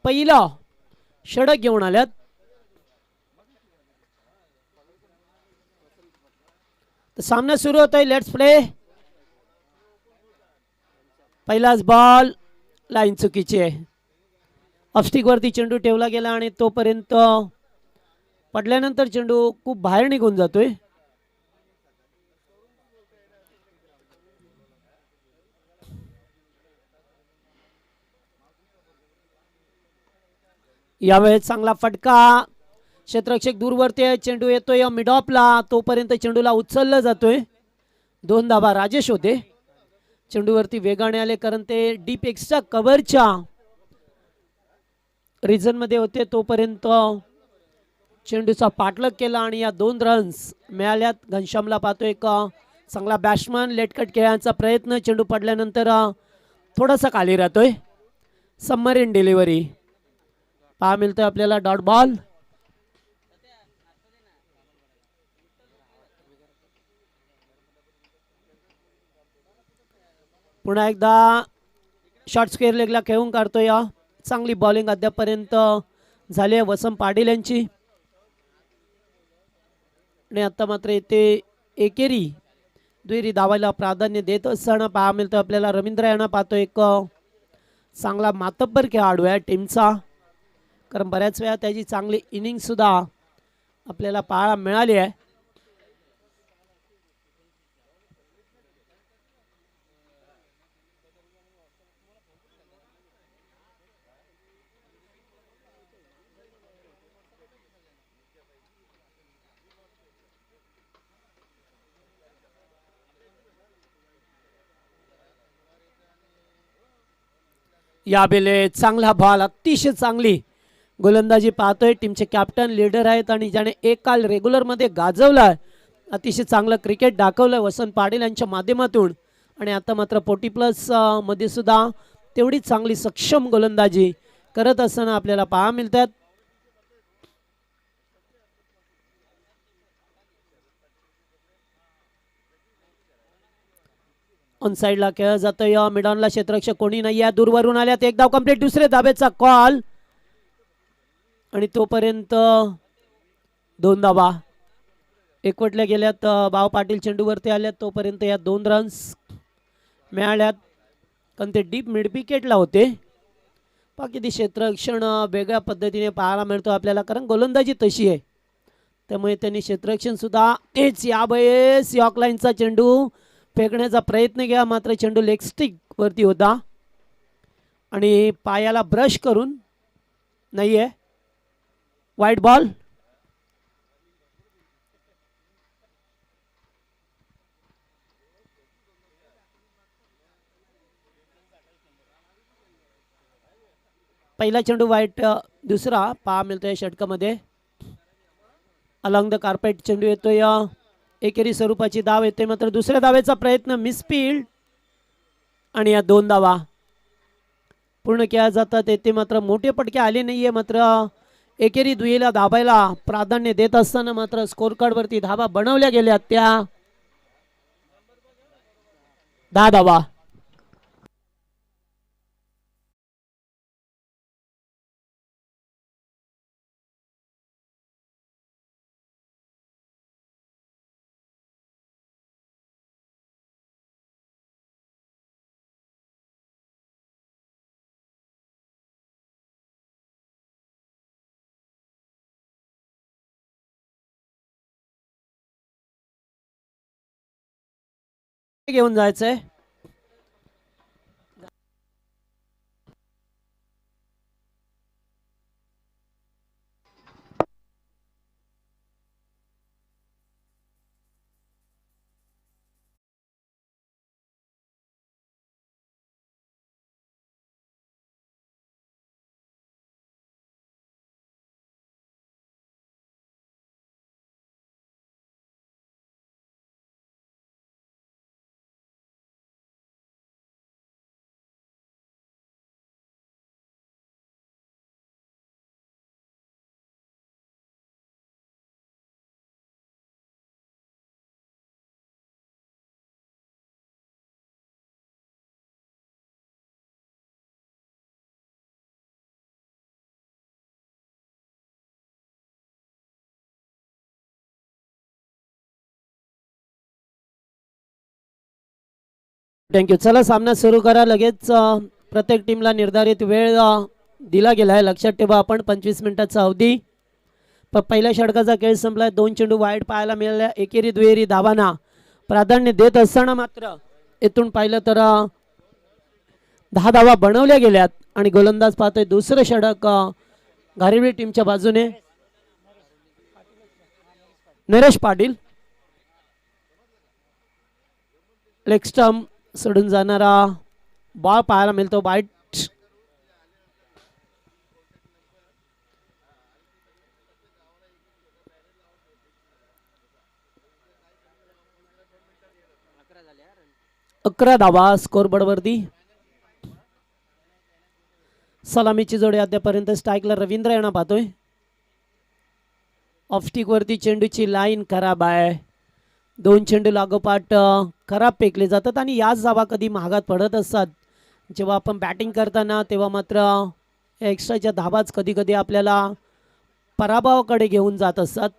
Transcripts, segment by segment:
पहिला षटक घेऊन आल्यात. सामना सुरू होतोय. Let's play. पहिलाच बॉल लाईन चुकीची आहे. ऑफस्टिक वरती चेंडू ठेवला गेला आणि तोपर्यंत पडल्यानंतर चेंडू खूप बाहेर निघून जातोय. यावेळेस चांगला फटका. क्षेत्ररक्षक दूरवरती आहे. चेंडू येतोय मिड ऑफला. तोपर्यंत चेंडूला उचलला जातोय. 2 धाबा राजेश होते. चेंडूवरती वेगाने आले कारण ते डीप एक्स्ट्रा कव्हरच्या रिजन मध्ये होते. तोपर्यंत चेंडूचा पाठलाग केला आणि या 2 रन्स मिळाल्यात. घनश्यामला पाहतोय एक चांगला बॅट्समन. लेटकट खेळण्याचा प्रयत्न. चेंडू पडल्यानंतर थोडासा खाली राहतोय. सबमरीन डिलिव्हरी पहा मिळतोय आपल्याला. Dot ball. पुन्हा एकदा शॉर्ट स्क्वेअर लेगला खेळून काढतोय. चांगली बॉलिंग अद्यापर्यंत झाली आहे वसंत पाटील यांची. आणि आता मात्र इथे एकेरी दुहेरी धावायला प्राधान्य देत असताना पहा मिळतो आपल्याला. रवींद्र यांना पाहतो एक चांगला मातब्बर खेळाडू आहे टीमचा. कारण बऱ्याच वेळा त्याची चांगली इनिंग सुद्धा आपल्याला पाहायला मिळाली आहे. यावेळे चांगला बॉल. अतिशय चांगली गोलंदाजी पाहतोय. टीमचे कॅप्टन लीडर आहेत आणि ज्याने एक काल रेग्युलर मध्ये गाजवला. अतिशय चांगलं क्रिकेट दाखवलं वसंत पाटील यांच्या माध्यमातून. आणि आता मात्र 40 प्लस मध्ये सुद्धा तेवढीच चांगली सक्षम गोलंदाजी करत असताना आपल्याला पाहायला मिळतात. ऑन साइडला खेळ जातोय. मिडॉनला क्षेत्ररक्षक कोणी नाही आहे. दूरवरून आल्यात. एक धाव कंप्लीट. दुसरे धावेचा कॉल आणि तोपर्यंत 2 धावा एकवटल्या गेल्यात. भाव पाटील चेंडूवरती आल्यात. तोपर्यंत या 2 रन्स मिळाल्यात. कारण ते डीप मिड विकेटला होते. बाकी ते क्षेत्ररक्षण वेगळ्या पद्धतीने पाहायला मिळतो आपल्याला. कारण गोलंदाजी तशी आहे. त्यामुळे त्यांनी क्षेत्ररक्षण सुद्धा तेच यावेळेस यॉर्क लाईनचा चेंडू फेकण्याचा प्रयत्न केला. मात्र चेंडू लेग स्टिक वरती होता आणि पायाला ब्रश करून नाहीये. वाईट बॉल. पहिला चेंडू वाईट. दुसरा पहा मिळतोय षटकामध्ये. अलॉंग द कार्पेट चेंडू येतोय. एकेरी स्वरूपाची धाव येते. मात्र दुसऱ्या धावेचा प्रयत्न मिसफील्ड आणि या 2 धावा पूर्ण केल्या जातात. येथे मात्र मोठे पटके आले नाहीये. मात्र एकेरी दुहेरीला धावायला प्राधान्य देत असताना मात्र स्कोर कार्ड वरती धावा बनवल्या गेल्या. त्या 10 धावा. घेऊन जायचंय. थँक्यू. चला सामना सुरू करा लगेच. प्रत्येक टीमला निर्धारित वेळ दिला गेला आहे. लक्षात ठेवा आपण 25 मिनिटाचा अवधी. पहिल्या षटकाचा खेळ संपलाय. 2 चेंडू वाईट पाहायला मिळाल्या. एकेरी दुहेरी धावांना प्राधान्य देत असताना मात्र इथून पाहिलं तर 10 धावा बनवल्या गेल्यात आणि गोलंदाज पाहतोय दुसरं षटक घारिवली टीमच्या बाजूने. नरेश पाटील लेग स्टंप सोडून जाणारा बॉल पाहायला मिळतो. वाईट. अकरा धावा स्कोरबोर्ड वरती. सलामीची जोडी अद्यापर्यंत स्ट्राईकला रवींद्र यांना पाहतोय. ऑफस्टिक वरती चेंडूची लाईन खराब आहे. 2 चेंडू लागोपाठ खराब फेकले जातात आणि याच धावा कधी महागात पडत असतात. जेव्हा आपण बॅटिंग करताना तेव्हा मात्र एक्स्ट्राच्या धावाच कधी कधी आपल्याला पराभवाकडे घेऊन जात असतात.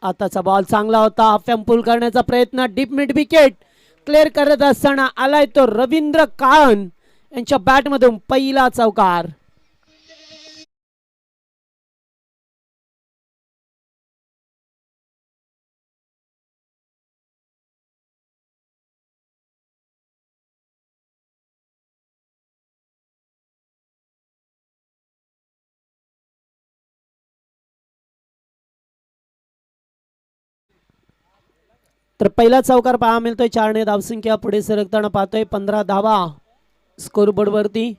आताचा बॉल चांगला होता. हाफ पुल करण्याचा प्रयत्न. डीप मिड विकेट क्लिअर करत असताना आलाय तो रवींद्र काळन यांच्या बॅटमधून पहिला चौकार. तर पहिला चौकार पहा मिळतोय. 4 ने धावसंख्या पुढे सरकताना पाहतोय. 15 धावा स्कोरबोर्ड वरती.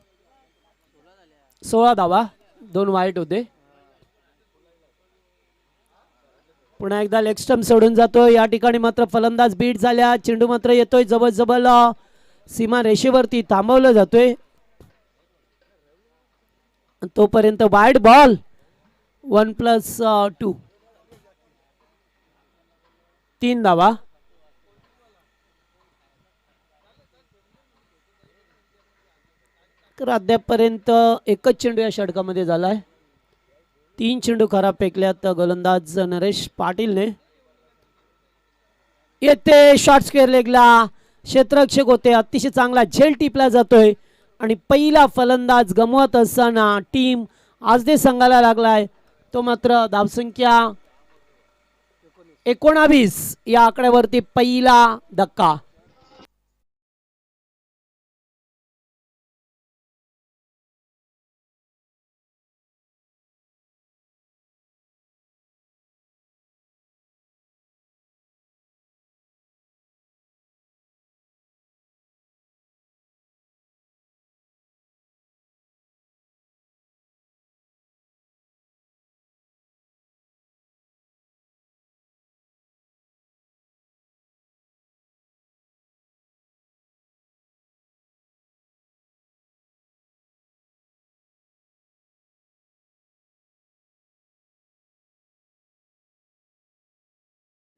16 धावा. 2 वाईट होते. पुन्हा एकदा लेग स्टंप सोडून जातो. या ठिकाणी मात्र फलंदाज बीट झाल्या. चेंडू मात्र येतोय जवळ सीमा रेषेवरती थांबवलं जातोय. तोपर्यंत वाईड बॉल. 1+2. 3 धावा. तर अद्यापर्यंत एकच चेंडू या षटकामध्ये झालाय. 3 चेंडू खराब फेकल्यात गोलंदाज नरेश पाटीलने. येते शॉर्ट स्क्वेअर लेगला. क्षेत्ररक्षक होते. अतिशय चांगला झेल टिपला जातोय आणि पहिला फलंदाज गमवत असताना टीम आजदे संघाला लागलाय. तो मात्र धावसंख्या 19 या आकड्यावरती पहिला धक्का.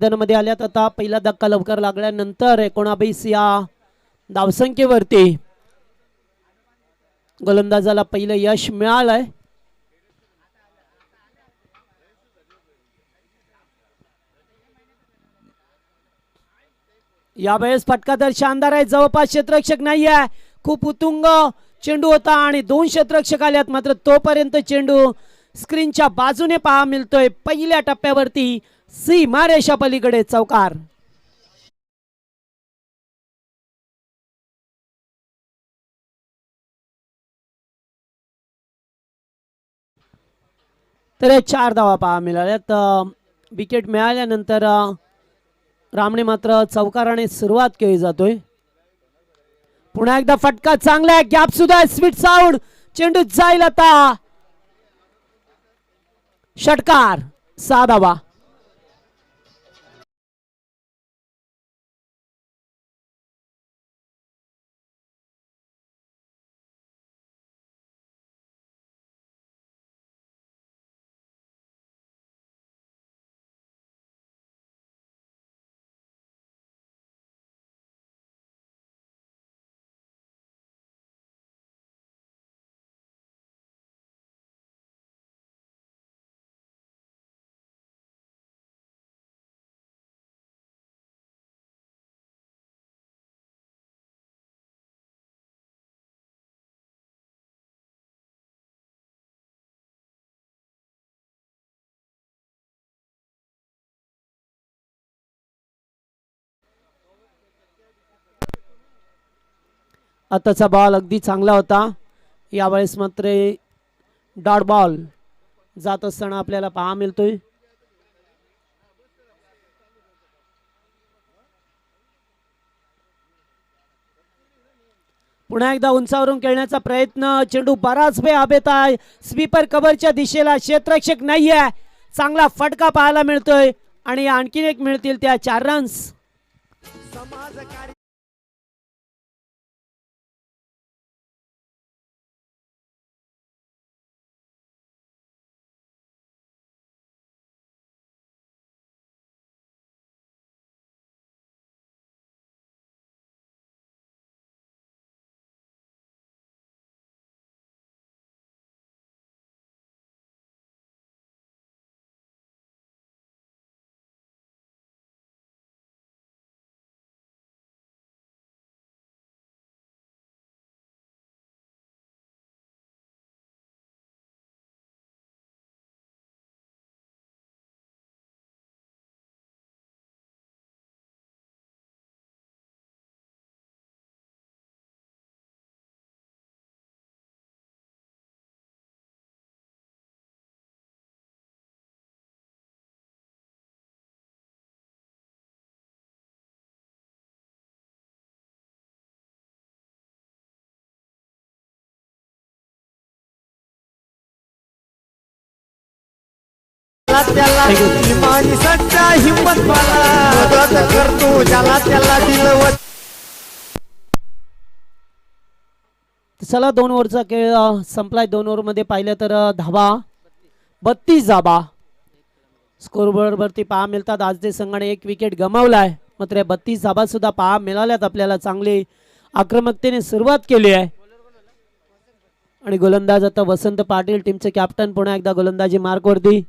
मध्ये आल्यात. आता पहिला धक्का लवकर लागल्यानंतर 19 या धावसंख्येवरती गोलंदाजाला पहिलं यश मिळालंय. यावेळेस फटका तर शानदार आहे. जवळपास क्षेत्ररक्षक नाही आहे. खूप उतुंग चेंडू होता आणि 2 क्षेत्ररक्षक आल्यात. मात्र तोपर्यंत चेंडू स्क्रीनच्या बाजूने पहा मिळतोय. पहिल्या टप्प्यावरती सीमा रेषा पलीकडे चौकार. तर 4 धावा पहा मिळाल्यात. विकेट मिळाल्यानंतर रामने मात्र चौकाराने सुरुवात केली जातोय. पुन्हा एकदा फटका चांगला आहे. गॅप सुद्धा स्वीट साऊंड. चेंडू जाईल आता. षटकार. 6 धावा. आताचा बॉल अगदी चांगला होता. यावेळेस मात्र डॉट बॉल जात असताना आपल्याला पाहा मिळतोय. पुन्हा एकदा उंचावरून खेळण्याचा प्रयत्न. चेंडू बराच वेळ हवेत आहे. स्वीपर कव्हरच्या दिशेला. क्षेत्ररक्षक नाहीये. चांगला फटका पाहायला मिळतोय आणि आणखीन एक मिळतील त्या 4 रन्स. चला 2 ओव्हरचा खेळ संपलाय. 2 ओव्हर मध्ये पाहिलं तर धावा 32 धावा स्कोरबोर्ड वरती पहा मिळतात. आज ते संघाने 1 विकेट गमावलाय. मात्र 32 धावा सुद्धा पहा मिळाल्यात आपल्याला. चांगली आक्रमकतेने सुरुवात केली आहे. आणि गोलंदाज आता वसंत पाटील टीमचे कॅप्टन पुन्हा एकदा गोलंदाजी मार्क वरती.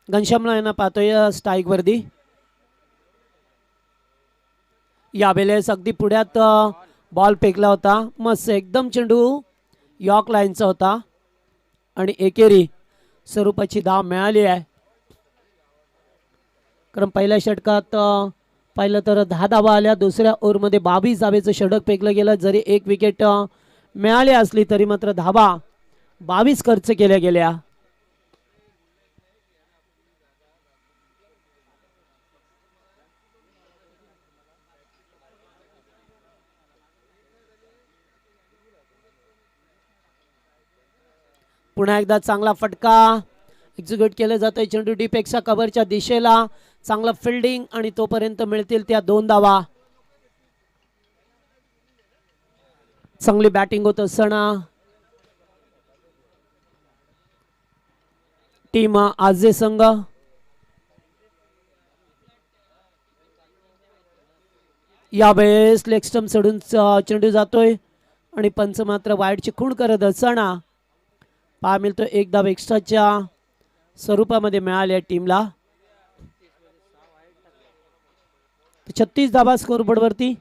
घनश्यामला यांना पाहतोय स्ट्राईक वरती. यावेळेस अगदी पुढ्यात बॉल फेकला होता. मस्त एकदम चेंडू यॉर्क लाईनचा होता आणि एकेरी स्वरूपाची धाव मिळाली आहे. कारण पहिल्या षटकात पाहिलं तर 10 धावा आल्या. दुसऱ्या ओव्हरमध्ये 22 धावेचं षटक फेकलं गेलं. जरी 1 विकेट मिळाली असली तरी मात्र धावा 22 खर्च केल्या गेल्या. पुन्हा एकदा चांगला फटका एक्झिक्यूट केलं जातोय. चेंडू डीपेक्षा कव्हरच्या दिशेला. चांगलं फिल्डिंग आणि तोपर्यंत मिळतील त्या 2 धावा. चांगली बॅटिंग होत असताना टीम आजे संघ यावेळेस लेग स्टंप सोडून चेंडू जातोय आणि पंच मात्र वाईडची खूण करत असताना पहा मिळतो 1 धाव एक्स्ट्राच्या स्वरूपामध्ये मिळाल्या टीमला. 36 धावा स्कोरबोर्ड वरती.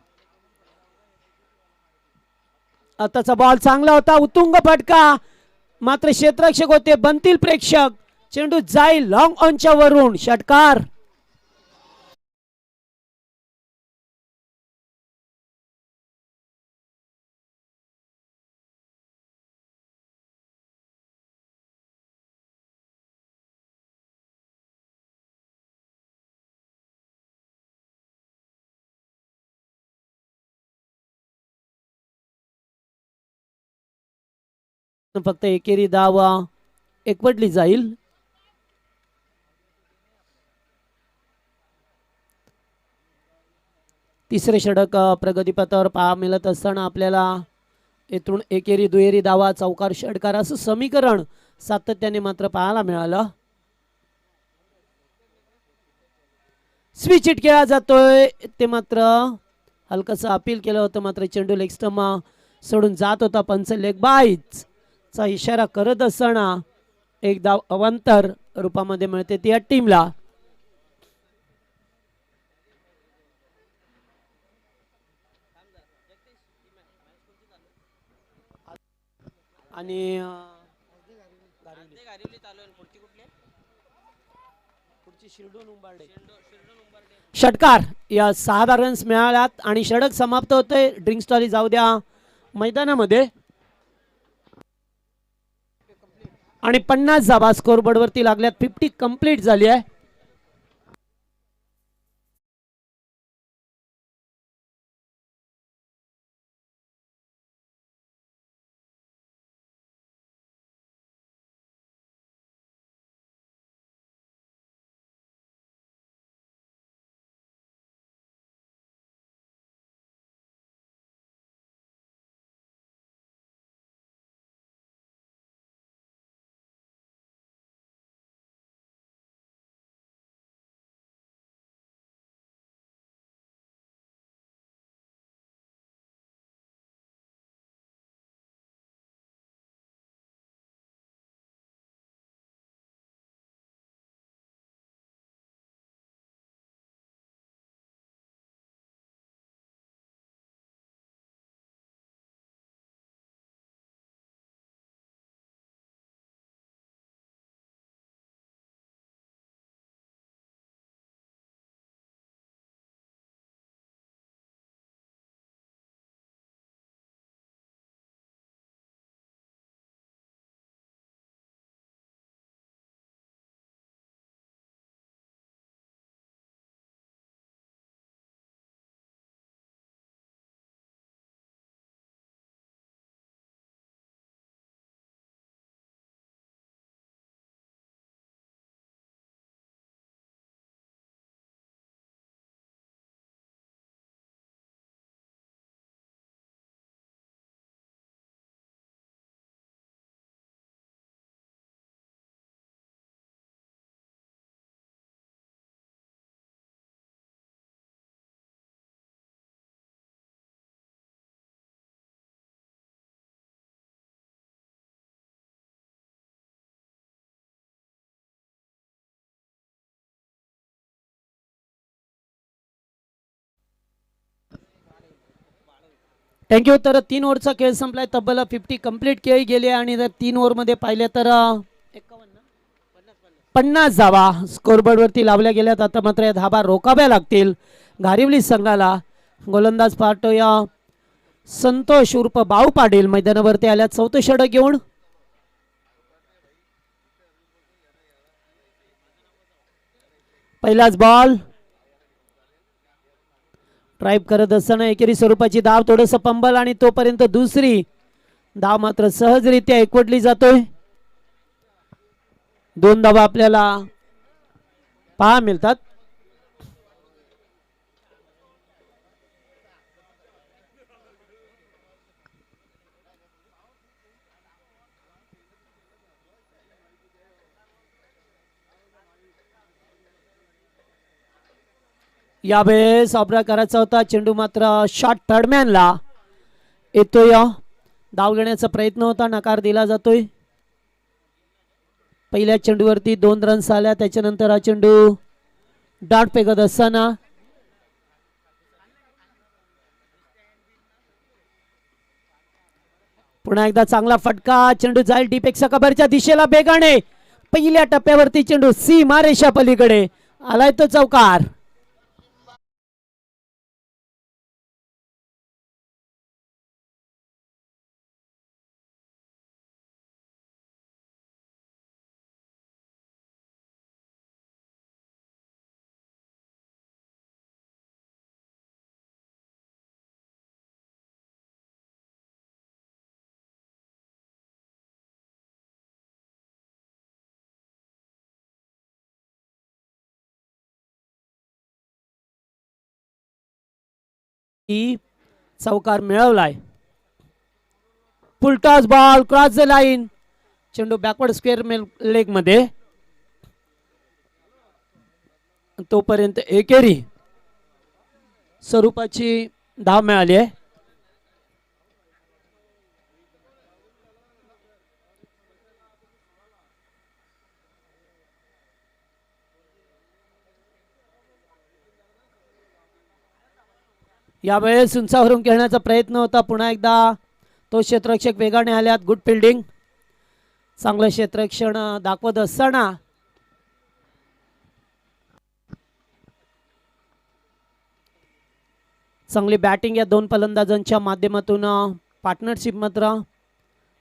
आताचा बॉल चांगला होता. उत्तुंग फटका. मात्र क्षेत्ररक्षक होते. बनतील प्रेक्षक. चेंडू जाईल लॉंग ऑनच्या वरून. षटकार. फक्त एकेरी धाव एकवटली जाईल. तिसरे षटक प्रगतीपथावर पहा मिळत असताना आपल्याला येथून एकेरी दुहेरी धावा चौकार षटकार असं समीकरण सातत्याने मात्र पाहायला मिळालं. स्विच हिट केला जातोय. ते मात्र हलकसं अपील केलं होतं. मात्र चेंडू लेग स्टंप सोडून जात होता. पंच लेग बाईच चा इशारा करत असताना 1 धाव अवांतर रूपामध्ये मिळते त्या टीमला. आणि षटकार या 6 रन्स मिळाल्यात आणि षटक समाप्त होते. ड्रिंक्स टॉली जाऊ द्या मैदानामध्ये आणि 50 धावा स्कोरबोर्ड वरती लागल्यात. 50 कंप्लीट झाली आहे. थँक्यू. तर 3 ओव्हरचा खेळ संपलाय. तब्बल 50 कंप्लीट केली गेली आणि जर 3 ओव्हरमध्ये पाहिले तर 50 धावा स्कोरबोर्ड वरती लावल्या गेल्यात. आता मात्र या धाबा रोखाव्या लागतील घारिवली संघाला. गोलंदाज पाहतोया संतोष उर्फ बाऊ पाटील मैदानावरती आल्या चौथं षटक घेऊन. पहिलाच बॉल ड्राईव्ह करत असताना एकेरी स्वरूपाची धाव, थोडस पंबल आणि तोपर्यंत दुसरी धाव मात्र सहजरित्या एकवटली जातोय. 2 धावा आपल्याला पहा मिळतात. यावेळेस ऑब्रा करायचा होता. चेंडू मात्र शॉट थर्डमॅनला येतोय. धाव घेण्याचा प्रयत्न होता, नकार दिला जातोय. पहिल्या चेंडूवरती 2 रन्स आल्या. त्याच्यानंतर हा चेंडू डाट फेकत असताना पुन्हा एकदा चांगला फटका. चेंडू जाईल डीपेक्षा कबरच्या दिशेला बेगाने. पहिल्या टप्प्यावरती चेंडू सीमा रेषा पलीकडे आलाय तो चौकार. चौकार मिळवलाय. Full toss ball cross the line. चेंडू बॅकवर्ड स्क्वेअर लेग मध्ये. तोपर्यंत एकेरी स्वरूपाची धाव मिळाली आहे. यावेळेस उंचावरून खेळण्याचा प्रयत्न होता. पुन्हा एकदा तो क्षेत्ररक्षक वेगाने आल्यात. Good fielding. चांगलं क्षेत्ररक्षण दाखवत असताना चांगली बॅटिंग या दोन फलंदाजांच्या माध्यमातून पार्टनरशिप मात्र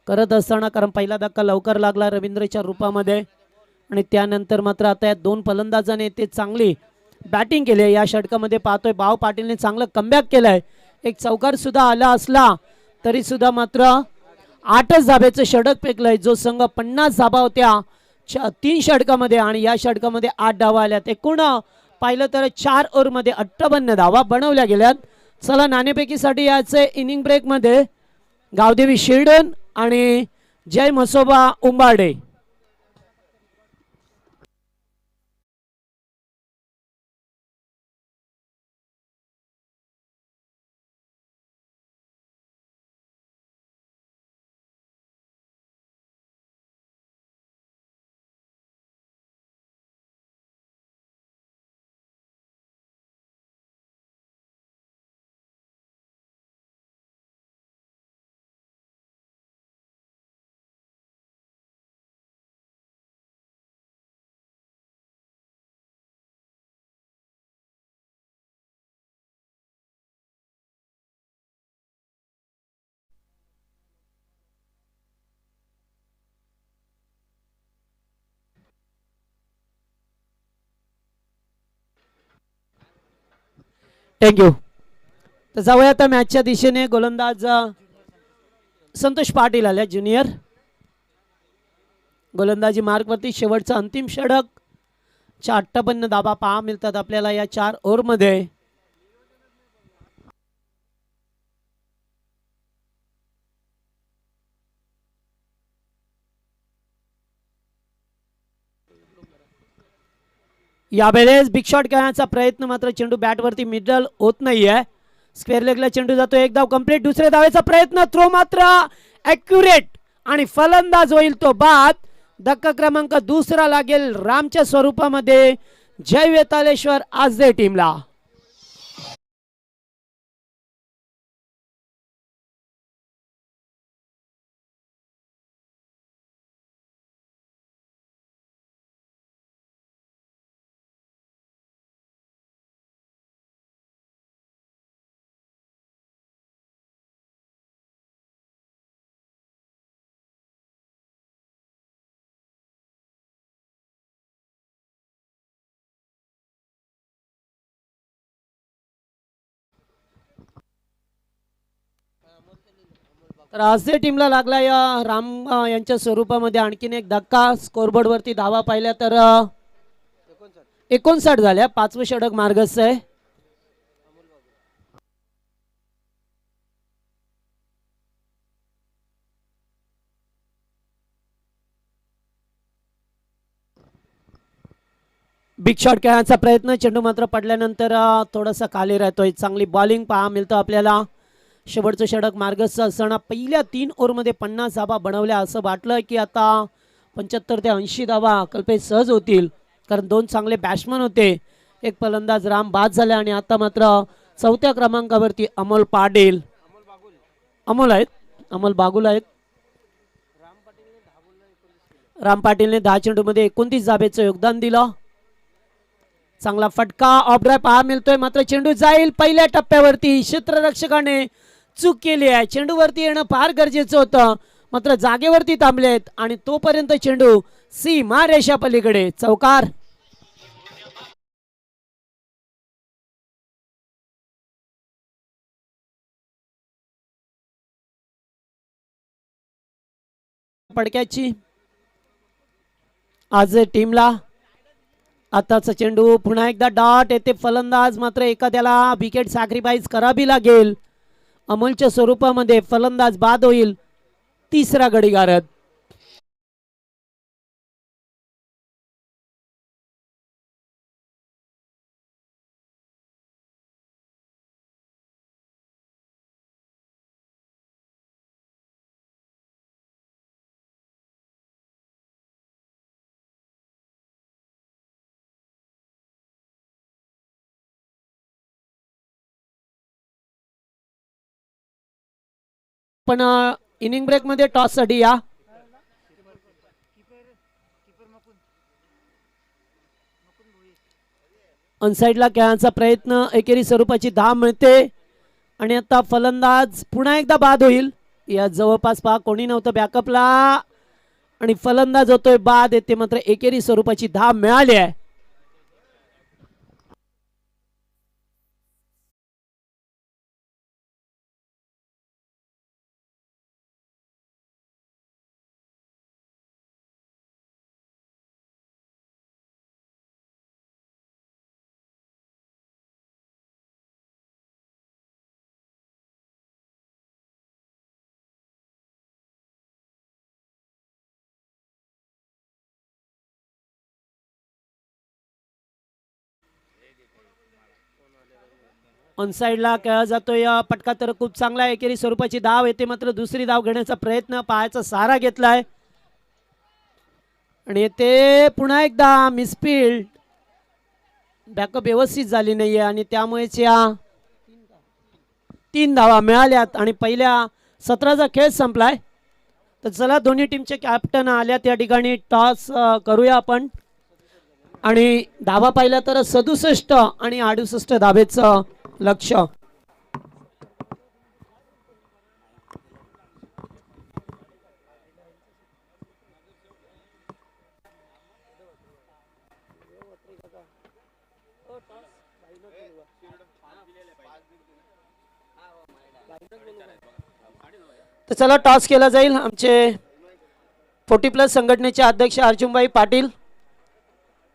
करत असताना, कारण पहिला धक्का लवकर लागला रवींद्रच्या रूपामध्ये आणि त्यानंतर मात्र आता या दोन फलंदाजाने ते चांगली बॅटिंग केली. या षटकामध्ये पाहतोय भाव पाटीलने चांगलं कमबॅक केलंय. एक चौकार सुद्धा आला असला तरी सुद्धा मात्र 8च धाब्याचं षटक फेकलंय. जो संघ 50 धाबा होत्या 3 षटकामध्ये आणि या षटकामध्ये 8 धावा आल्यात. एकूण पाहिलं तर 4 ओव्हरमध्ये 58 धावा बनवल्या गेल्यात. चला नाणेफेकीसाठी याचे इनिंग ब्रेकमध्ये गावदेवी शिर्डन आणि जय म्हसोबा उंबाडे. थँक्यू. तर जाऊया आता मॅचच्या दिशेने. गोलंदाज संतोष पाटील आले ज्युनियर. गोलंदाजी मार्कवरती शेवटचा अंतिम षटक. 58 धाबा पहा मिळतात आपल्याला या 4 ओव्हरमध्ये. यावेळेस बिग शॉट खेळण्याचा प्रयत्न मात्र चेंडू बॅटवरती मिडल होत नाहीये. स्क्वेअर लेगला चेंडू जातो. एक धाव कंप्लीट. दुसऱ्या धावेचा प्रयत्न. थ्रो मात्र ॲक्युरेट आणि फलंदाज होईल तो बाद. धक्का क्रमांक दुसरा लागेल रामच्या स्वरूपामध्ये जय वेतालेश्वर आजदे टीमला. तर आजदे टीमला लागला या राम यांच्या स्वरूपामध्ये आणखीन एक धक्का. स्कोरबोर्ड वरती धावा पाहिल्या तर 59 झाल्या. 5वं षटक मार्गस्थ आहे. बिग शॉट खेळण्याचा प्रयत्न. चेंडू मात्र पडल्यानंतर थोडासा खाली राहतोय. चांगली बॉलिंग पहा मिळतं आपल्याला. शेवटचं षटक मार्गस्थ असताना पहिल्या 3 ओव्हरमध्ये 50 धावा बनवल्या. असं वाटलं की आता 75 ते 80 धावा कल्पेश सहज होतील, कारण 2 चांगले बॅट्समन होते. एक फलंदाज राम बाद झाले आणि आता मात्र 4थ्या क्रमांकावरती अमोल पाटील. अमोल आहेत, अमोल बागुल आहेत. राम पाटीलने 10 चेंडूमध्ये 29 धाब्याचं योगदान दिलं. चांगला फटका ऑफ ड्राइव्ह पहा मिळतोय. मात्र चेंडू जाईल पहिल्या टप्प्यावरती. क्षेत्ररक्षकाने चूक केली आहे. चेंडूवरती येणं फार गरजेचं होतं, मात्र जागेवरती थांबलेत आणि तोपर्यंत चेंडू सीमा रेषा पलीकडे. चौकार. पडक्याची आज टीमला. आताचा चेंडू पुन्हा एकदा डॉट येते. फलंदाज मात्र एखाद्याला विकेट सॅक्रिफाईस करावी लागेल. अमोलच्या स्वरूपामध्ये फलंदाज बाद होईल. तिसरा गडी गारद. पण इनिंग ब्रेक मध्ये टॉस साठी या. ऑनसाइडला खेळण्याचा प्रयत्न, एकेरी स्वरूपाची धाव मिळते आणि आता फलंदाज पुन्हा एकदा बाद होईल. या जवळपास पहा कोणी नव्हतं बॅकअपला आणि फलंदाज होतोय बाद. येते मात्र एकेरी स्वरूपाची धाव मिळाली आहे. ऑन साइडला खेळला जातोय पटका तर खूप चांगला एकेरी स्वरूपाची धाव येते मात्र दुसरी धाव घेण्याचा प्रयत्न, पायाचा सहारा घेतलाय आणि येते पुन्हा एकदा मिसफील्ड. बॅकअप व्यवस्थित झाली नाहीये आणि त्यामुळेच या 3 धावा मिळाल्यात आणि पहिल्या सत्राचा खेळ संपलाय. तर चला दोन्ही टीमचे कॅप्टन आल्या त्या ठिकाणी टॉस करूया आपण. आणि धावा पाहिल्या तर 67 आणि 68 धावेचं लक्ष्य. तर चला टॉस केला जाईल. आमचे 40+ संघटनेचे अध्यक्ष अर्जुनभाई पाटील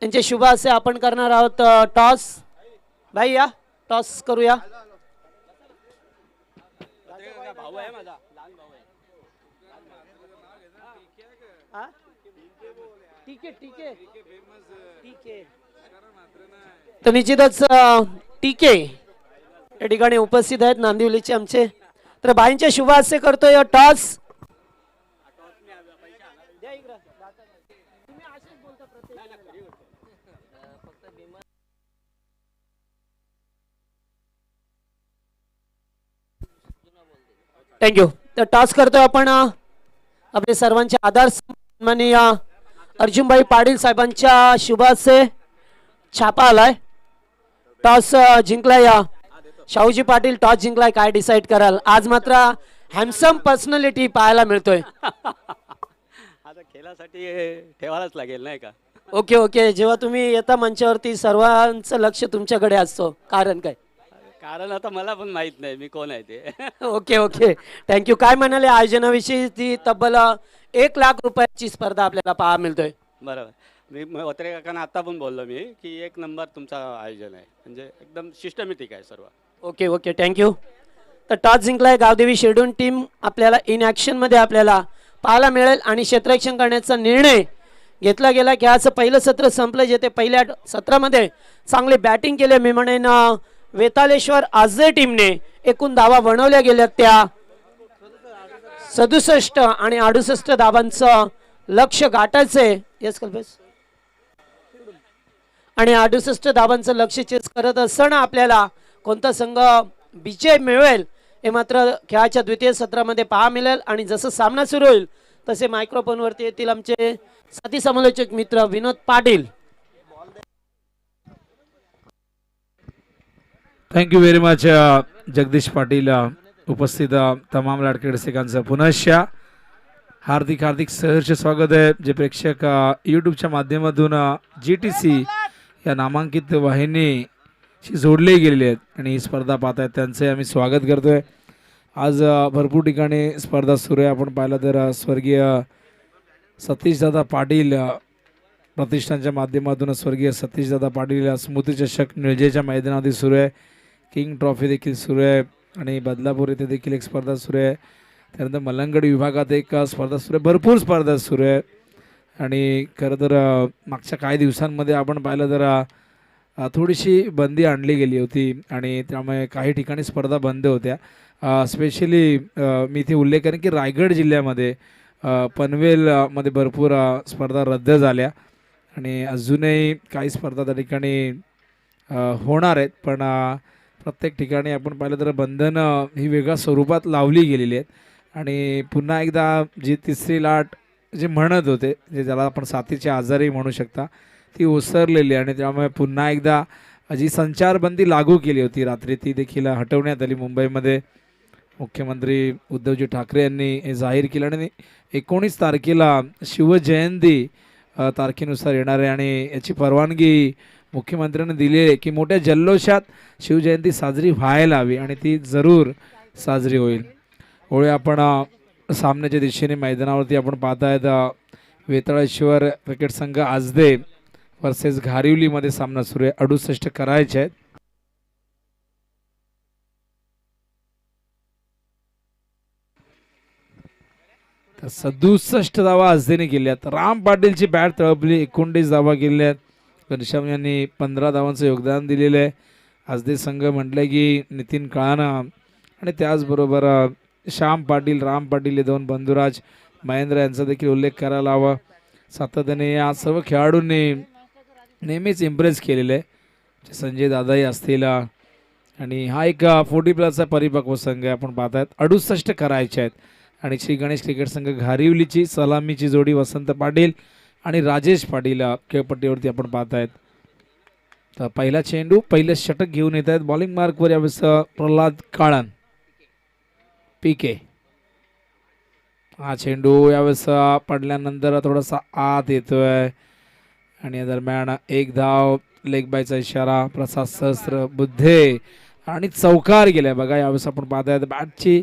यांचे शुभ असे आपण करणार आहोत टॉस. भाई या टॉस करूया. तर निश्चितच टीके या ठिकाणी उपस्थित आहेत नांदिवलीचे आमचे. तर बाईंचे शुभ असे करतोय टॉस. थँक्यू. तर टॉस करतोय आपण. आपले सर्वांचे आधार माननीय अर्जुनभाई पाटील साहेबांच्या शुभ असे छापा आलाय. टॉस जिंकलाय शाहूजी पाटील. टॉस जिंकलाय. काय डिसाइड कराल? आज मात्र हॅन्डसम पर्सनॅलिटी पाहायला मिळतोय. आता खेळासाठी ठेवायलाच लागेल नाही का? Okay okay. जेव्हा तुम्ही येता मंचावरती सर्वांचं लक्ष तुमच्याकडे असतो. कारण काय? कारण आता मला पण माहित नाही मी कोण आहे ते. Okay okay. थँक्यू. काय म्हणाले आयोजनाविषयी? ती तब्बल 1 लाख रुपयाची स्पर्धा आपल्याला पाहायला मिळतोय. बरोबर. मी वत्रे काकांना आता पण बोललो मी की 1 नंबर तुमचं आयोजन आहे. म्हणजे एकदम सिस्टमॅटिक आहे सर्व. Okay okay. थँक्यू. तर टॉस जिंकलाय गावदेवी शेडून टीम. आपल्याला इन ॲक्शनमध्ये आपल्याला पाहायला मिळेल आणि क्षेत्ररक्षण करण्याचा निर्णय घेतला गेला. खेळाचं पहिलं सत्र संपलं. जेथे पहिल्या सत्रामध्ये चांगले बॅटिंग केले. मी म्हणेन वेतालेश्वर आजरे टीमने एकूण धावा बनवल्या गेल्या त्या 67 आणि 68 धावांचं लक्ष्य गाठायचंय. येस कल्पेश. आणि 68 धावांचं लक्ष्य चेस करत असताना आपल्याला कोणता संघ विजय मिळवेल हे मात्र खेळाच्या द्वितीय सत्रामध्ये पाहा मिळेल. आणि जसं सामना सुरू होईल तसे मायक्रोफोनवरती येतील आमचे साथी समालोचक मित्र Vinod Patil. Thank you very much Jagdish Patil. उपस्थित तमाम लाडके रसिकांचं पुनश्च हार्दिक हार्दिक सहर्ष स्वागत आहे. जे प्रेक्षक यूट्यूबच्या माध्यमातून GTC या नामांकित वाहिनीशी जोडले गेलेले आहेत आणि ही स्पर्धा पाहत आहेत त्यांचे आम्ही स्वागत करतोय. आज भरपूर ठिकाणी स्पर्धा सुरू आहे. आपण पाहिलं तर स्वर्गीय सतीशदादा पाटील प्रतिष्ठानच्या माध्यमातून स्वर्गीय सतीशदादा पाटील स्मृतिचषक निळजेच्या मैदानावरती सुरू आहे. किंग ट्रॉफी देखील सुरू आहे आणि बदलापूर येथे देखील एक स्पर्धा सुरू आहे. त्यानंतर मलंगड विभागात एक स्पर्धा सुरू आहे. भरपूर स्पर्धा सुरू आहे आणि खरं तर मागच्या काही दिवसांमध्ये आपण पाहिलं तर थोडीशी बंदी आणली गेली होती आणि त्यामुळे काही ठिकाणी स्पर्धा बंद होत्या. स्पेशली मी इथे उल्लेख करेन की रायगड जिल्ह्यामध्ये पनवेलमध्ये भरपूर स्पर्धा रद्द झाल्या आणि अजूनही काही स्पर्धा त्या ठिकाणी होणार आहेत. पण प्रत्येक ठिकाणी आपण पाहिलं तर बंधनं ही वेगळ्या स्वरूपात लावली गेलेली आहेत. आणि पुन्हा एकदा जी तिसरी लाट जे म्हणत होते जे ज्याला आपण साथीचे आजारही म्हणू शकता ती ओसरलेली आणि त्यामुळे पुन्हा एकदा जी संचारबंदी लागू केली होती रात्री ती देखील हटवण्यात आली मुंबईमध्ये. मुख्यमंत्री उद्धवजी ठाकरे यांनी हे जाहीर केलं आणि 19 तारखेला शिवजयंती तारखेनुसार येणार आहे आणि याची परवानगी मुख्यमंत्र्यांनी दिली आहे की मोठ्या जल्लोषात शिवजयंती साजरी व्हायला हवी आणि ती जरूर साजरी होईल. होळी आपण सामन्याच्या दिशेने मैदानावरती आपण पाहतायत वेताळेश्वर क्रिकेट संघ आजदे वर्सेस घारिवलीमध्ये सामना सुरू आहे. 68 करायचे आहेत. तर 67 धावा आजदेने केल्यात. राम पाटीलची बॅट तळपली. 19 धावा केल्यात. घनश्याम यांनी 15 धावांचं योगदान दिलेलं आहे. आजदे संघ म्हटलं की नितीन काळाना आणि त्याचबरोबर श्याम पाटील राम पाटील हे दोन बंधुराज महेंद्र यांचा देखील उल्लेख करायला हवा. सातत्याने या सर्व खेळाडूंनी नेहमीच इम्प्रेस केलेलं आहे. संजय दादाही असतील आणि हा एक 40+ परिपक्व संघ आहे. आपण पाहतायत 68 करायचे आहेत आणि श्री गणेश क्रिकेट संघ घारिवलीची सलामीची जोडी वसंत पाटील आणि राजेश पाटील खेळपट्टीवरती आपण पाहतायत. तर पहिला चेंडू पहिलं षटक घेऊन येत आहेत. बॉलिंग मार्कवर यावेळेस प्रल्हाद काळन पीके. हा चेंडू यावेळेस पडल्यानंतर थोडासा आत येतोय आणि या दरम्यान एक धाव लेग बायचा इशारा प्रसाद सहस्त्र बुद्धे आणि चौकार गेलाय. बघा यावेळेस आपण पाहताय बॅटची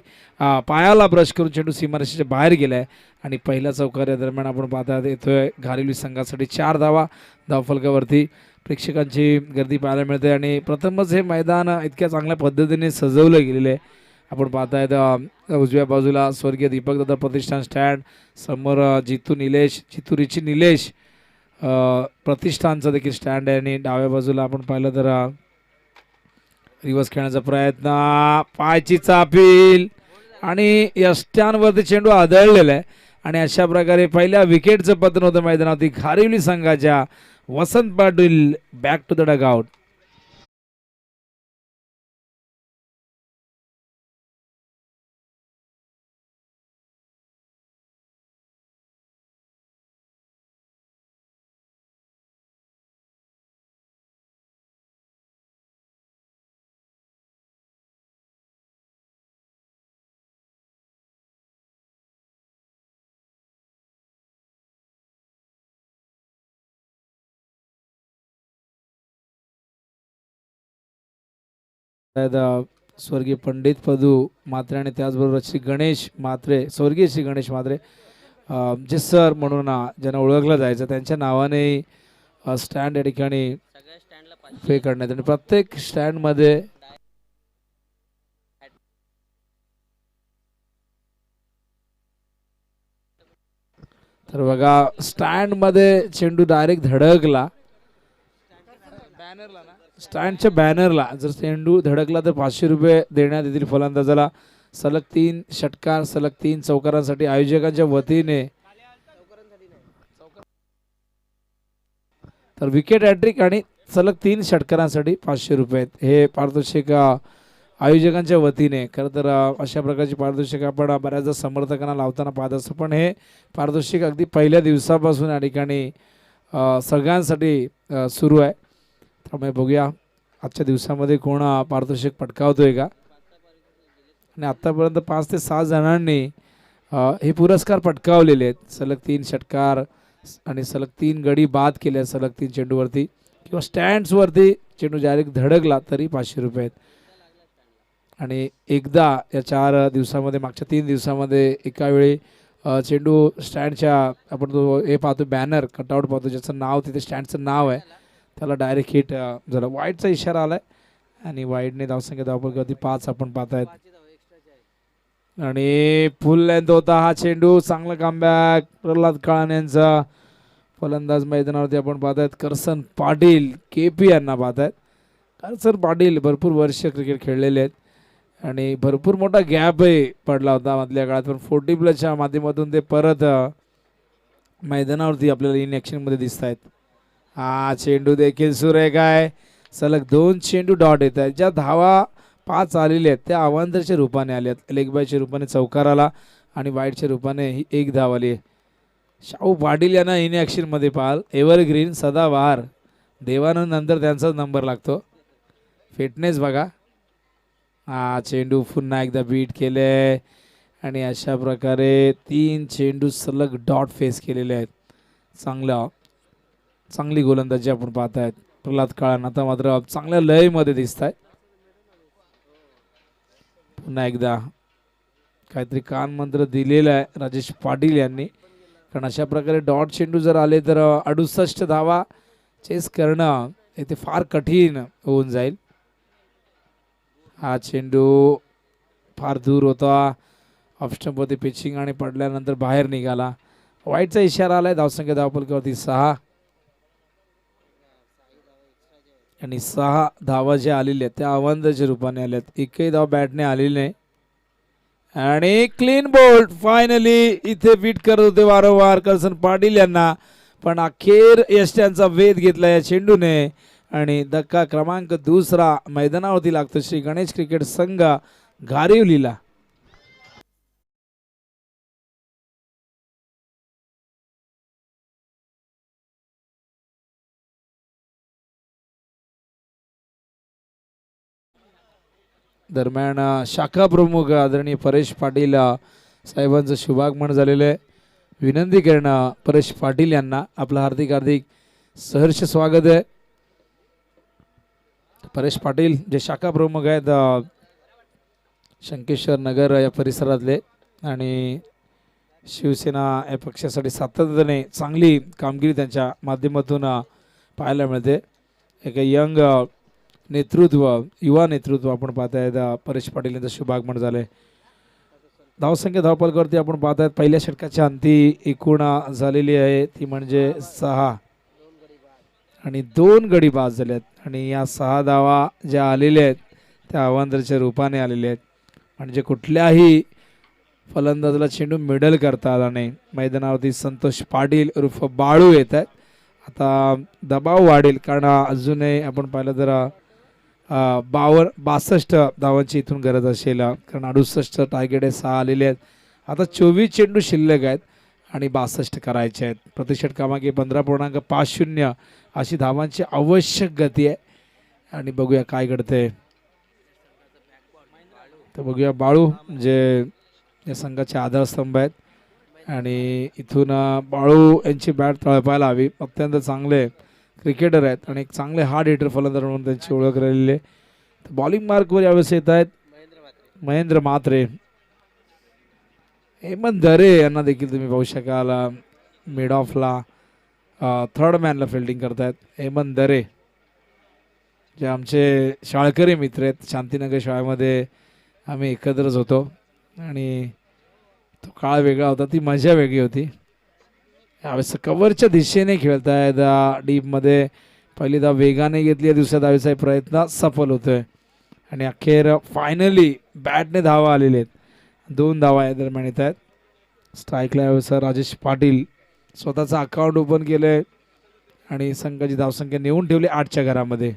पायाला ब्रश करून चेंडू सीमारेषेच्या बाहेर गेलाय आणि पहिला चौकार या दरम्यान आपण पाहताय येतोय घारिवली संघासाठी. 4 धावा धावफलकावरती. प्रेक्षकांची गर्दी पाहायला मिळते आणि प्रथमच हे मैदान इतक्या चांगल्या पद्धतीने सजवलं गेलेलं आहे. आपण पाहतायत उजव्या बाजूला स्वर्गीय दीपकदादा प्रतिष्ठान स्टँड, समोर जितू रिची निलेश प्रतिष्ठानचा देखील स्टँड आहे आणि डाव्या बाजूला आपण पाहिलं तर रिवर्स खेळण्याचा प्रयत्न, पायची चापील आणि यष्ट्यांवरती चेंडू आदळलेला आहे आणि अशा प्रकारे पहिल्या विकेटचं पतन होतं मैदानावरती. घारिवली संघाच्या Vasant Patil back to the dugout. स्वर्गीय पंडित पदू म्हात्रे आणि त्याचबरोबर श्री गणेश म्हात्रे, स्वर्गीय श्री गणेश म्हात्रे जे सर म्हणून ज्यांना ओळखलं जायचं त्यांच्या नावाने स्टँड या ठिकाणी पे करण्यात आणि प्रत्येक स्टँडमध्ये तर बघा स्टँडमध्ये चेंडू डायरेक्ट धडकला. स्टँडच्या बॅनरला जर चेंडू धडकला तर 500 रुपये देण्यात येतील फलंदाजाला. सलग 3 षटकार सलग 3 चौकारांसाठी आयोजकांच्या वतीने तर विकेट हॅट्रिक आणि सलग 3 षटकारांसाठी 500 रुपये हे पारितोषिक आयोजकांच्या वतीने. खरं तर अशा प्रकारची पारितोषिक आपण बऱ्याचदा समर्थकांना लावताना पाहत असतो पण हे पारितोषिक अगदी पहिल्या दिवसापासून या ठिकाणी सगळ्यांसाठी सुरू आहे. त्यामुळे बघूया आजच्या दिवसामध्ये कोण पारितोषिक पटकावतोय का. आणि आत्तापर्यंत 5 ते 6 जणांनी हे पुरस्कार पटकावलेले आहेत. सलग 3 षटकार आणि सलग 3 गडी बाद केले सलग 3 चेंडूवरती किंवा स्टँड्सवरती चेंडू डायरेक्ट धडकला तरी 500 रुपये आहेत. आणि एकदा या 4 दिवसामध्ये मागच्या 3 दिवसामध्ये एका वेळी चेंडू स्टँडच्या आपण तो हे पाहतो बॅनर कटआउट पाहतो ज्याचं नाव तिथे स्टँडचं नाव आहे त्याला डायरेक्ट हिट झाला. वाईडचा इशारा आलाय आणि वाईडने धावसंख्या धावपलकावरती 5 आपण पाहतायत आणि फुल लेंथ होता हा चेंडू. चांगला कमबॅक प्रल्हाद काळन यांचा. फलंदाज मैदानावरती आपण पाहतायत करसन पाटील KP यांना पाहतायत. करसन पाटील भरपूर वर्ष क्रिकेट खेळलेले आहेत आणि भरपूर मोठा गॅपही पडला होता मधल्या काळात पण 40+ माध्यमातून ते परत मैदानावरती आपल्याला इन ॲक्शनमध्ये दिसत आहेत. हा चेंडू देखील सुरेख आहे. सलग 2 चेंडू डॉट येत आहेत. ज्या धावा 5 आलेल्या आहेत त्या अवांतरच्या रूपाने आल्या आहेत. लेग बायच्या रूपाने चौकार आला आणि वाईटच्या रूपाने ही एक धाव आली आहे. शाहू पाटील यांना इन ॲक्शनमध्ये पाहाल, एव्हरग्रीन सदाबहार. देवानंद नंतर त्यांचाच नंबर लागतो. फिटनेस बघा. हा चेंडू पुन्हा एकदा बीट केले आणि अशा प्रकारे 3 चेंडू सलग डॉट फेस केलेले आहेत. चांगली गोलंदाजी आपण पाहतायत प्रल्हाद काळान. आता मात्र चांगल्या लयमध्ये दिसत आहेत. पुन्हा एकदा काहीतरी कान मंत्र दिलेला आहे राजेश पाटील यांनी, कारण अशा प्रकारे डॉट चेंडू जर आले तर 68 धावा चेस करणं इथे फार कठीण होऊन जाईल. हा चेंडू फार दूर होता. ऑफस्टंपवरती पिचिंग आणि पडल्यानंतर बाहेर निघाला. वाईटचा इशारा आलाय. धावसंख्या धावपलकावरती 6 आणि 6 धावा ज्या आलेल्या आहेत त्या अवंताच्या रूपाने आल्यात. एकही धाव बॅटने आलेली नाही आणि क्लीन बोल्ड फायनली इथे बीट करत होते वारंवार करसन पाटील यांना, पण अखेर यष्ट्यांचा वेध घेतला या चेंडूने आणि धक्का क्रमांक 2 मैदानावरती लागतो श्री गणेश क्रिकेट संघ घारिवलीला. दरम्यान शाखा प्रमुख आदरणीय परेश पाटील साहेबांचं शुभागमन झालेलं आहे. विनंती करणं परेश पाटील यांना आपलं हार्दिक हार्दिक सहर्ष स्वागत आहे. परेश पाटील जे शाखा प्रमुख आहेत शंकेश्वर नगर या परिसरातले आणि शिवसेना या पक्षासाठी सातत्याने चांगली कामगिरी त्यांच्या माध्यमातून पाहायला मिळते. एक यंग नेतृत्व, युवा नेतृत्व आपण पाहतायत. परेश पाटील यांचं शुभागमन झालंय. धावसंख्या धावपलकावरती आपण पाहतायत पहिल्या षटकाच्या अंती एकूण झालेली आहे ती म्हणजे 6 आणि 2 गडी बाद झालेत आणि या 6 धावा ज्या आलेल्या आहेत त्या अवांतरच्या रूपाने आलेल्या आहेत. म्हणजे कुठल्याही फलंदाजाला चेंडू मिडल करता आला नाही. मैदानावरती संतोष पाटील उर्फ बाळू येत आहेत. आता दबाव वाढेल कारण अजूनही आपण पाहिलं तर 62 धावांची इथून गरज असेल कारण 68 टार्गेट आहे. 6 आलेले आहेत. आता 24 चेंडू शिल्लक आहेत आणि 62 करायचे आहेत. प्रतिषट क्रमांक 15.50 अशी धावांची आवश्यक गती आहे आणि बघूया काय घडतंय. तर बघूया बाळू जे या संघाचे आधारस्तंभ आहेत आणि इथून बाळू यांची बॅट तळपायला हवी. अत्यंत चांगले क्रिकेटर आहेत आणि एक चांगले हार्ड हिटर फलंदाज म्हणून त्यांची ओळख राहिलेली आहे. बॉलिंग मार्कवर यावेळेस येत आहेत महेंद्र म्हात्रे. हेमंत दरे यांना देखील तुम्ही पाहू शकाल मिड ऑफला थर्ड मॅनला फिल्डिंग करतायत. हेमंत दरे जे आमचे शाळकरी मित्र आहेत. शांतीनगर शाळेमध्ये आम्ही एकत्रच होतो आणि तो काळ वेगळा होता, ती मजा वेगळी होती. यावेळेस कव्हरच्या दिशेने खेळतायत डीपमध्ये. पहिली धाव वेगाने घेतली, दुसऱ्या धावेचा प्रयत्न सफल होतोय आणि अखेर फायनली बॅटने धावा आलेले आहेत. 2 धावा या दरम्यान येत आहेत. स्ट्राईकला यावेळेस राजेश पाटील स्वतःचं अकाउंट ओपन केलंय आणि संघाची धावसंख्या नेऊन ठेवली 8च्या घरामध्ये.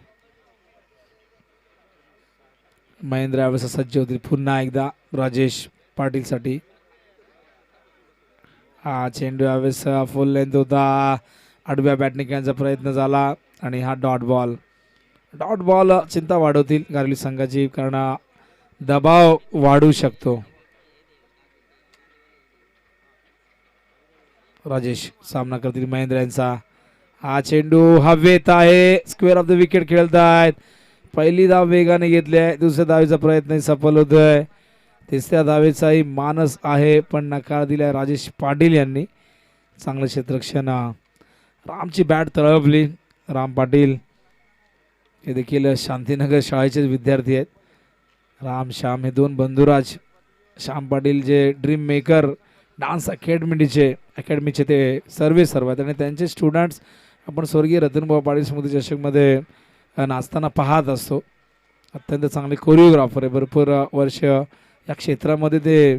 महेंद्र यावेळेस सज्ज होतील पुन्हा एकदा राजेश पाटीलसाठी. हा चेंडू यावेळेस फुल लेंथ होता. आडव्या बॅटने खेळण्याचा प्रयत्न झाला आणि हा डॉट बॉल चिंता वाढवतील घारिवली संघाची कारण दबाव वाढू शकतो. राजेश सामना करतील महेंद्र यांचा. हा चेंडू हवेत आहे. स्क्वेअर ऑफ द विकेट खेळतायत. पहिली धाव वेगाने घेतली आहे, दुसऱ्या धावेचा प्रयत्न सफल होतोय. तिसऱ्या धावेचाही मानस आहे पण नकार दिलाय राजेश पाटील यांनी. चांगलं क्षेत्ररक्षण. रामची बॅट तळपली. राम पाटील हे देखील शांतीनगर शाळेचे विद्यार्थी आहेत. राम श्याम हे 2 बंधुराज. श्याम पाटील जे ड्रीम मेकर डान्स अकॅडमीचे ते सर्व आहेत आणि त्यांचे स्टुडंट्स आपण स्वर्गीय रतनभाऊ पाटील स्मृती चषकमध्ये नाचताना पाहत असतो. अत्यंत चांगले कोरिओग्राफर आहे. भरपूर वर्ष या क्षेत्रामध्ये ते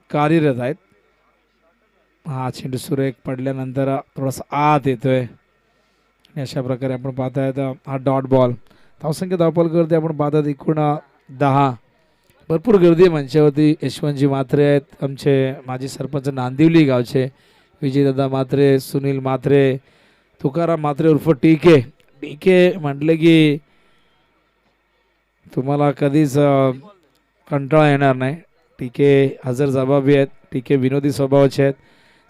कार्यरत आहेत. हा चेंडू सुरेख पडल्यानंतर थोडासा आत येतोय आणि अशा प्रकारे आपण पाहतायत हा डॉट बॉल. धावसंख्या धावपलकावरती आपण पाहतात एकूण 10 भरपूर गर्दी आहे मंचावरती. यशवंतजी म्हात्रे आहेत, आमचे माजी सरपंच नांदिवली गावचे, विजयदादा म्हात्रे, सुनील म्हात्रे, तुकाराम म्हात्रे उर्फ टीके. टीके म्हटले की तुम्हाला कधीच कंटाळा येणार नाही. टीके हजर जबाबी आहेत, टीके विनोदी स्वभावाचे आहेत.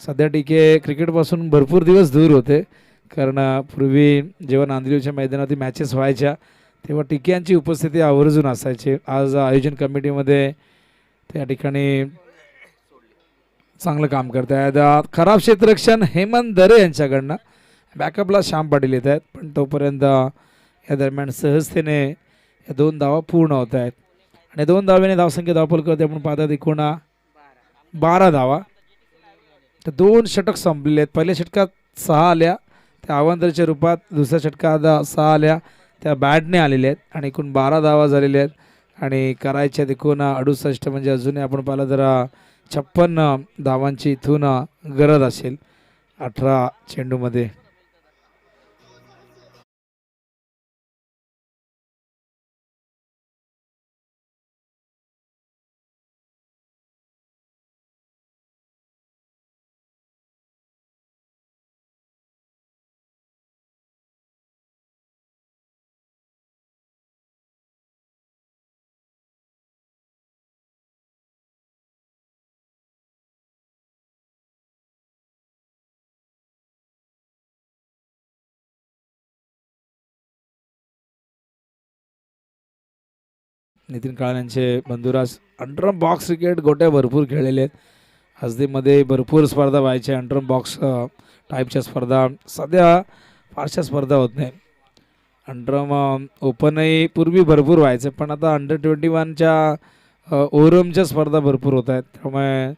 सध्या टीके क्रिकेटपासून भरपूर दिवस दूर होते, कारण पूर्वी जेव्हा नांदिवलीच्या मैदानावरती मॅचेस व्हायच्या तेव्हा टीके यांची उपस्थिती आवर्जून असायची. आज आयोजन कमिटीमध्ये त्या ठिकाणी चांगलं काम करत आहेत. खराब क्षेत्ररक्षण हेमंत दरे यांच्याकडनं. बॅकअपला श्याम पाटील येत आहेत, पण तोपर्यंत या दरम्यान सहजतेने या 2 धावा पूर्ण होत आहेत. आणि 2 धावेने धावसंख्या धावपल करते आपण पाहतात एकूण 12 धावा. तर 2 षटक संपलेले आहेत. पहिल्या षटकात 6 आल्या त्या अवांतरच्या रूपात, दुसऱ्या षटकात 6 आल्या त्या बॅटने आलेल्या आहेत आणि एकूण 12 धावा झालेल्या आहेत. आणि करायच्या एकूण 68, म्हणजे अजूनही आपण पाहिलं तर 56 धावांची इथून गरज असेल 18 चेंडूमध्ये. नितीन काळ्यांचे बंधुराज. अंडरम बॉक्स क्रिकेट गोट्या भरपूर खेळलेले आहेत. हसदीमध्ये भरपूर स्पर्धा व्हायच्या अंडरम बॉक्स टाईपच्या स्पर्धा. सध्या फारशा स्पर्धा होत नाही. अंडरम ओपनही पूर्वी भरपूर व्हायचे, पण आता अंडर-21च्या ओरमच्या स्पर्धा भरपूर होत आहेत, त्यामुळे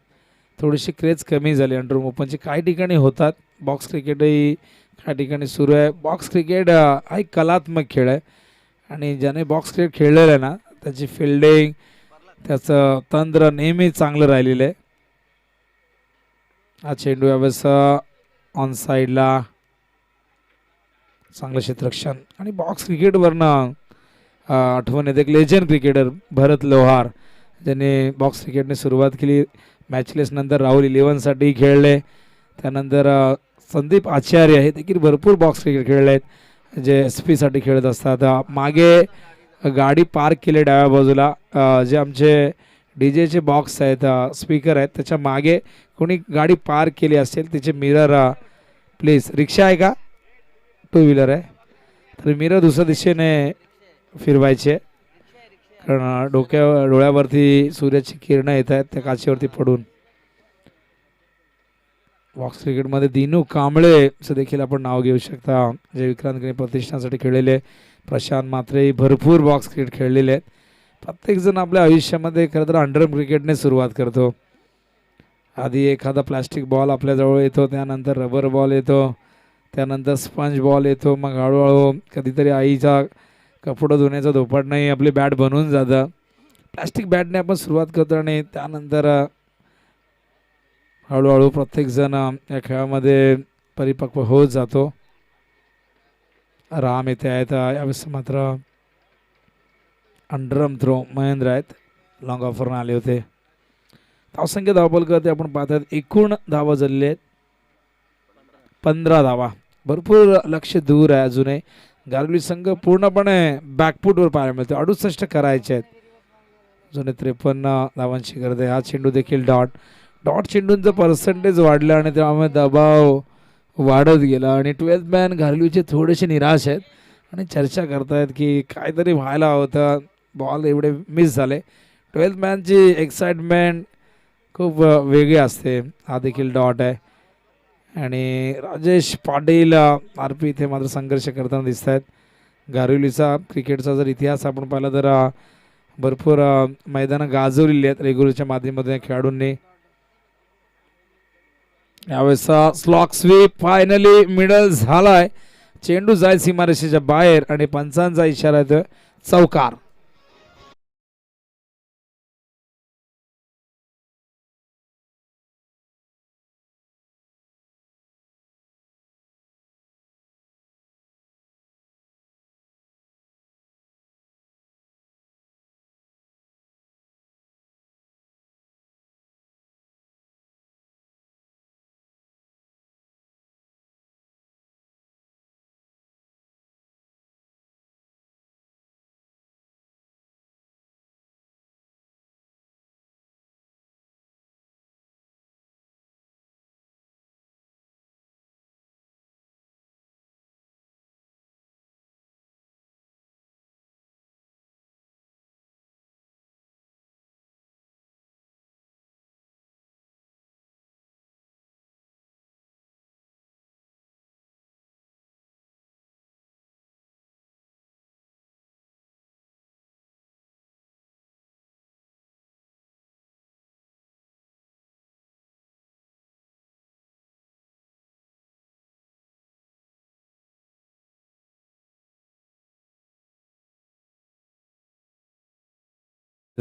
थोडीशी क्रेज कमी झाली अंडरम ओपनची. काही ठिकाणी होतात. बॉक्स क्रिकेटही काही ठिकाणी सुरू आहे. बॉक्स क्रिकेट हा एक कलात्मक खेळ आहे आणि ज्याने बॉक्स क्रिकेट खेळलेलं आहे ना, त्याची फिल्डिंग, त्याचं तंत्र नेहमी चांगलं राहिलेलं आहे. हा चेंडू यावेळेस ऑन साईडला, चांगलं क्षेत्ररक्षण. आणि बॉक्स क्रिकेटवरनं आठवण येते एक लेजंड क्रिकेटर भरत लोहार, ज्याने बॉक्स क्रिकेटने सुरुवात केली. मॅचलेस नंतर राहुल 11साठी खेळले. त्यानंतर संदीप आचार्य हे देखील भरपूर बॉक्स क्रिकेट खेळले आहेत, जे SP साठी खेळत असतात. मागे गाडी पार्क केली डाव्या बाजूला, जे आमचे DJचे बॉक्स आहेत, स्पीकर आहेत, त्याच्या मागे कोणी गाडी पार्क केली असेल त्याचे मिरर प्लीज. रिक्षा आहे का 2 व्हीलर आहे तर मिरर दुसऱ्या दिशेने फिरवायचे, कारण डोळ्यावरती सूर्याची किरणं येत आहेत त्या काचेवरती पडून. बॉक्स क्रिकेटमध्ये दिनू कांबळे असं देखील आपण नाव घेऊ शकता, जे विक्रांत प्रतिष्ठानसाठी खेळलेले. प्रशांत म्हात्रे भरपूर बॉक्स क्रिकेट खेळलेले आहेत. प्रत्येकजण आपल्या आयुष्यामध्ये खरं तर अंडरम क्रिकेटने सुरुवात करतो. आधी एखादा प्लॅस्टिक बॉल आपल्याजवळ येतो, त्यानंतर रबर बॉल येतो, त्यानंतर स्पंज बॉल येतो, मग हळूहळू कधीतरी आईचा कपडं धुण्याचा धोपाटणंही आपली बॅट बनवून जातं. प्लॅस्टिक बॅटने आपण सुरुवात करतो आणि त्यानंतर हळूहळू प्रत्येकजण या खेळामध्ये परिपक्व होत जातो. राम येथे आहेत यावेळेस, मात्र अंडरम थ्रो महेंद्र आहेत, लॉंग ऑफरनं आले होते. धावसंख्या धावबल करते आपण पाहतात. एकूण धावा झालेले आहेत 15 धावा. भरपूर लक्ष दूर आहे अजूनही. गारवली संघ पूर्णपणे बॅकफूटवर पाहायला मिळतो. 68 करायचे आहेत, अजून 53 धावांची गरज आहे. हा चेंडू देखील डॉट चेंडूंचं पर्सेंटेज वाढलं आणि त्यामुळे दबाव वाढत गेला आणि 12th मॅन घारवीचे थोडेसे निराश आहेत आणि चर्चा करतायत की काहीतरी व्हायला होतं, बॉल एवढे मिस झाले. 12th मॅनची एक्साइटमेंट खूप वेगळी असते. हा देखील डॉट आहे आणि राजेश पाटील RP इथे मात्र संघर्ष करताना दिसत आहेत. गारविलीचा क्रिकेटचा जर इतिहास आपण पाहिला तर भरपूर मैदानं गाजवलेली आहेत रेग्युलरच्या माध्यमातून या खेळाडूंनी. यावेळेस स्लॉक स्वीप फायनली मिडल झालाय. चेंडू जाईल सीमारेषेच्या बाहेर आणि पंचांचा इशारा येतोय चौकार.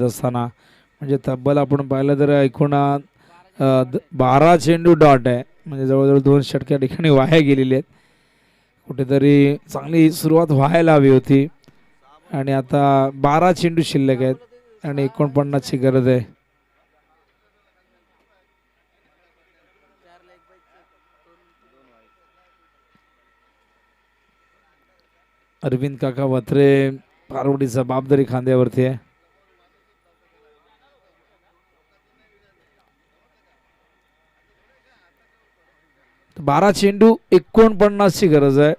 असताना म्हणजे तब्बल आपण पाहिलं तर एकूण 12 चेंडू डॉट आहे, म्हणजे जवळजवळ 2 षटके या ठिकाणी वाया गेलेली आहेत. कुठेतरी चांगली सुरुवात व्हायला हवी होती आणि आता 12 चेंडू शिल्लक आहेत आणि 49ची गरज आहे. अरविंद काका वत्रे फार जबाबदारी खांद्यावरती आहे. तर 12 चेंडू 49ची गरज आहे.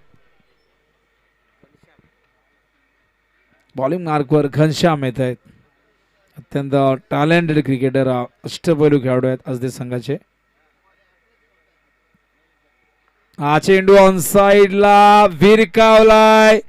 बॉलिंग मार्कवर घनश्याम येत आहेत, अत्यंत टॅलेंटेड क्रिकेटर, अष्टपैलू खेळाडू आहेत असदे संघाचे. हा चेंडू ऑन साइडला भिरकावलाय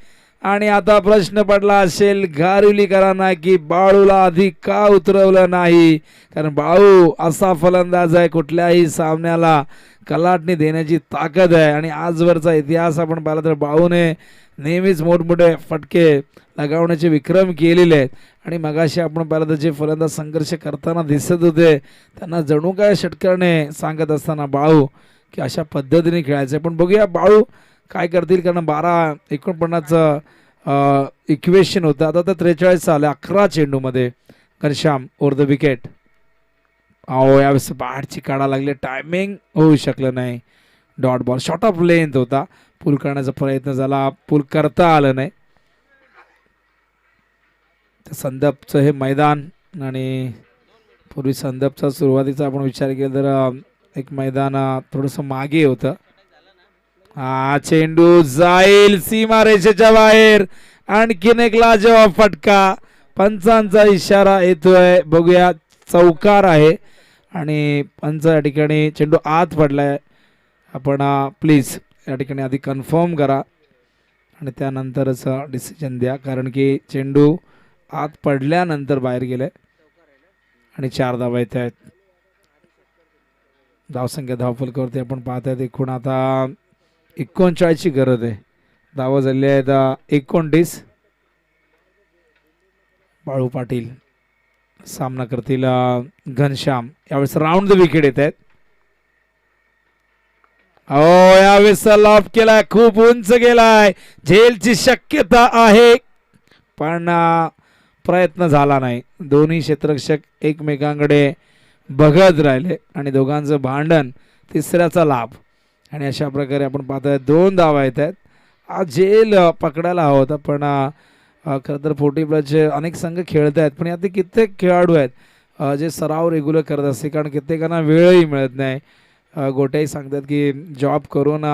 आणि आता प्रश्न पडला असेल गारुलीकरांना की बाळूला आधी का उतरवलं नाही, कारण बाळू असा फलंदाज आहे कुठल्याही सामन्याला कलाटणी देण्याची ताकद आहे आणि आजवरचा इतिहास आपण पाहिला तर बाळूने नेहमीच मोठमोठे फटके लगावण्याचे विक्रम केलेले आहेत आणि मगाशी आपण पाहिलं तर जे फलंदाज संघर्ष करताना दिसत होते त्यांना जणू काय षटकाने सांगत असताना बाळू की अशा पद्धतीने खेळायचं. पण बघूया बाळू काय करतील, कारण 12-49चं इक्वेशन होतं. आता तर 43 आले 11 चेंडूमध्ये. Ghanshyam over the wicket. यावेळेस बाहेरची काढा लागली, टायमिंग होऊ शकलं नाही. Dot ball short of length होता, पूल करण्याचा प्रयत्न झाला, पूल करता आलं नाही. संदपचं हे मैदान आणि पूर्वी संदपचा सुरुवातीचा आपण विचार केला तर एक मैदान थोडंसं मागे होतं. हा चेंडू जाईल सीमारेषेच्या बाहेर, आणखीन एक लाजवाब फटका, पंचांचा इशारा येतोय. बघूया, चौकार आहे आणि पंच या ठिकाणी चेंडू आत पडलाय. आपण प्लीज या ठिकाणी आधी कन्फर्म करा आणि त्यानंतरच डिसिजन द्या, कारण की चेंडू आत पडल्यानंतर बाहेर गेले आणि 4 धावा येत आहेत. धावसंख्या धावफलकावरती आपण पाहत आहेत एकूण आता 39ची गरज आहे. धावा झाली आहेत 29. बाळू पाटील सामना करतील घनश्याम. यावेळेस राऊंड द विकेट येत आहेत. यावेळेस लॉफ केलाय, खूप उंच गेलाय, झेलची शक्यता आहे पण प्रयत्न झाला नाही. दोन्ही क्षेत्ररक्षक एकमेकांकडे बघत राहिले आणि दोघांचं भांडण, तिसऱ्याचा लाभ आणि अशा प्रकारे आपण पाहतोय 2 धावा येत आहेत. हा झेल पकडायला हवा होता पण खरं तर 40+ अनेक संघ खेळत आहेत, पण यात कित्येक खेळाडू आहेत जे सराव रेग्युलर करत असते, कारण कित्येकांना वेळही मिळत नाही. गोट्याही सांगतात की जॉब करून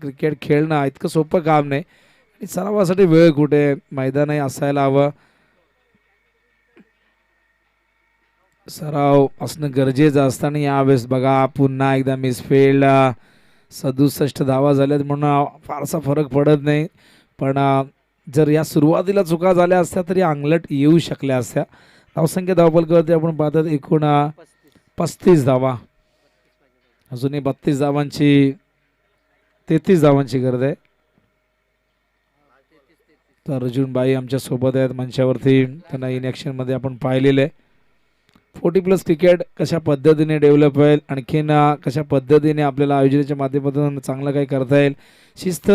क्रिकेट खेळणं इतकं सोपं काम नाही आणि सरावासाठी वेळ कुठे, मैदानही असायला हवं, सराव असणं गरजेचं असतं. आणि यावेळेस बघा पुन्हा एकदा मिसफिल्ड. 67 धावा झाल्यात म्हणून फारसा फरक पडत नाही, पण जर या सुरुवातीला चुका झाल्या असत्या तरी अंगलट येऊ शकल्या असत्या. धावसंख्या धावफलकावरती आपण पाहतात एकूण 35 धावा, अजूनही 32 धावांची 33 धावांची गरज आहे. तर अर्जुन बाई आमच्या सोबत आहेत मंचावरती, त्यांना इन ॲक्शनमध्ये आपण पाहिलेलं आहे. 40+ क्रिकेट कशा पद्धतीने डेव्हलप होईल, आणखीन कशा पद्धतीने आपल्याला आयोजनाच्या माध्यमातून चांगलं काही करता येईल, शिस्त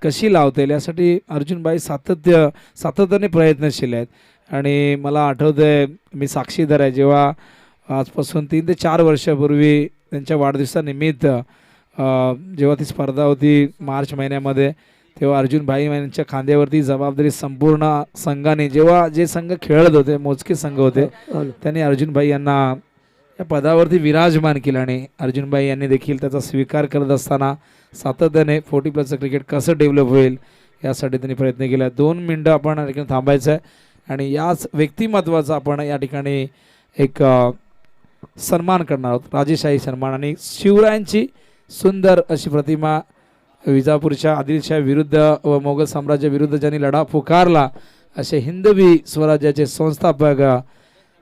कशी लावता येईल, यासाठी अर्जुनबाई सातत्याने प्रयत्नशील आहेत. आणि मला आठवतं आहे, मी साक्षीदार आहे, जेव्हा आजपासून 3 ते 4 वर्षापूर्वी त्यांच्या वाढदिवसानिमित्त जेव्हा ती स्पर्धा होती मार्च महिन्यामध्ये, तेव्हा अर्जुनभाई यांच्या खांद्यावरती जबाबदारी संपूर्ण संघाने, जेव्हा जे संघ खेळत होते मोजके संघ होते, त्यांनी अर्जुनभाई यांना या पदावरती विराजमान केलं आणि अर्जुनभाई यांनी देखील त्याचा स्वीकार करत असताना सातत्याने 40+ क्रिकेट कसं डेव्हलप होईल यासाठी त्यांनी प्रयत्न केला. 2 मिनटं आपण या ठिकाणी थांबायचं आहे आणि याच व्यक्तिमत्वाचा आपण या ठिकाणी एक सन्मान करणार आहोत, राजेशाही सन्मान. आणि शिवरायांची सुंदर अशी प्रतिमा, विजापूरच्या आदिलशाह विरुद्ध व मोगल साम्राज्य विरुद्ध ज्यांनी लढा पुकारला असे हिंदवी स्वराज्याचे संस्थापक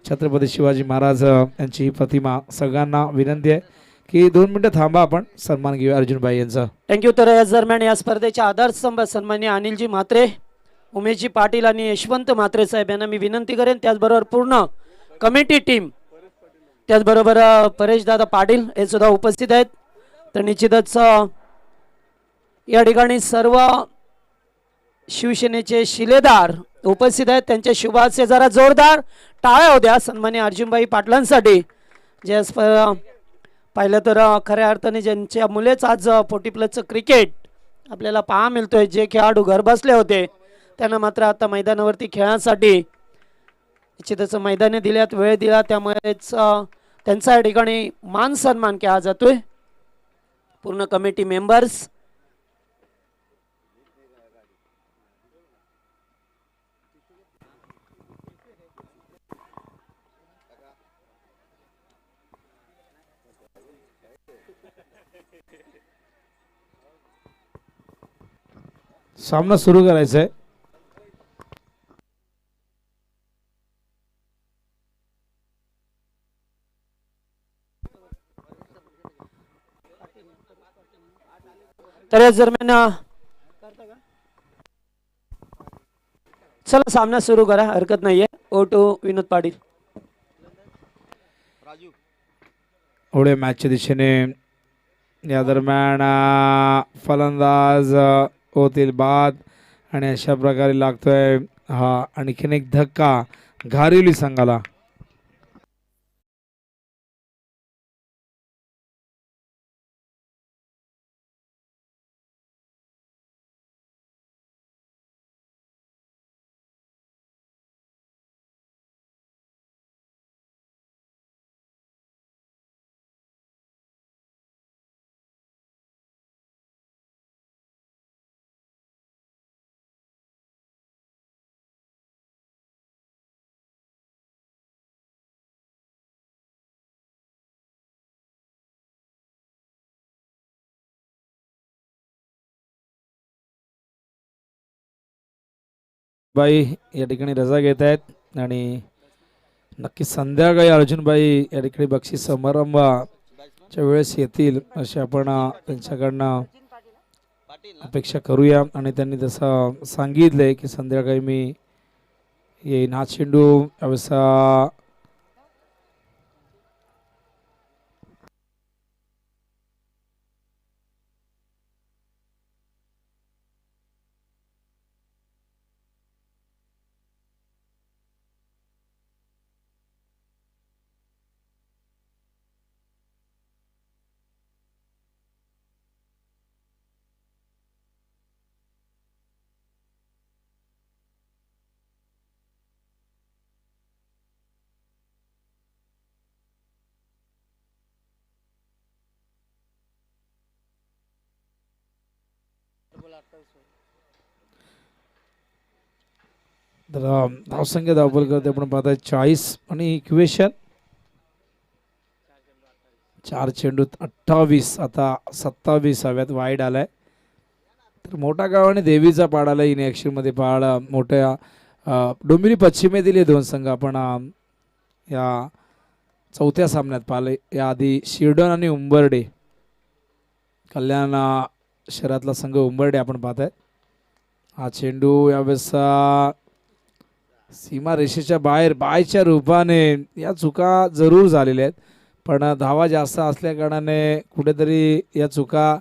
छत्रपती शिवाजी महाराज यांची ही प्रतिमा. सगळ्यांना विनंती आहे की 2 मिनिटं थांबा, आपण सन्मान घेऊया अर्जुनभाई यांचा. थँक्यू. तर याच दरम्यान या स्पर्धेचे आदर्श सन्मान्य अनिलजी म्हात्रे, उमेशजी पाटील आणि यशवंत म्हात्रे साहेब यांना मी विनंती करेन, त्याचबरोबर पूर्ण कमिटी टीम, त्याचबरोबर परेश दादा पाटील हे सुद्धा उपस्थित आहेत. तर निश्चितच या ठिकाणी सर्व शिवसेनेचे शिलेदार उपस्थित आहेत. त्यांच्या शुभाचे जरा जोरदार टाळ्या होत्या सन्मान्य अर्जुनभाई पाटलांसाठी. जे पाहिलं तर खऱ्या अर्थाने ज्यांच्या मुलेच आज 40+ क्रिकेट आपल्याला पाहा मिळतोय, जे खेळाडू घर बसले होते त्यांना मात्र आता मैदानावरती खेळण्यासाठी निश्चितच मैदाने दिल्यात, वेळ दिला, त्यामुळेच त्यांचा या ठिकाणी मान सन्मान केला जातोय. पूर्ण कमिटी मेंबर्स सामना सुरू करायचा आहे. तर या दरम्यान चला सामना सुरू करा, हरकत नाहीये. O two Vinod Patil. पुढे मॅचच्या दिशेने या दरम्यान फलंदाज होतील बाद आणि अशा प्रकारे लागतोय हा आणखीन एक धक्का घारिवली संघाला. बाई या ठिकाणी रजा घेत आहेत आणि नक्की संध्याकाळी अर्जुनबाई या ठिकाणी बक्षीस समारंभाच्या वेळेस येतील असे आपण त्यांच्याकडनं अपेक्षा करूया. आणि त्यांनी तसं सांगितलंय की संध्याकाळी मी येईन. हा चेंडू यावेळेस तर धावसंख्या धावपल करते आपण पाहताय 40 आणि इक्वेशन 4 चेंडूत 28. आता 27 हव्यात वाईड आलाय. तर मोठा गाव आणि देवीचा पाडाला इन ॲक्शन मध्ये पहाड मोठ्या डोंबिवली पश्चिमेतील हे दोन संघ आपण या चौथ्या सामन्यात पाहिले. याआधी शिरडोन आणि उंबर्डे, कल्याण शहरातला संघ उंबर्डे आपण पाहताय. हा चेंडू यावेळेस सीमा रेषेच्या बाहेर बायच्या रूपाने या चुका जरूर झालेल्या आहेत, पण धावा जास्त असल्या कारणाने कुठेतरी या चुका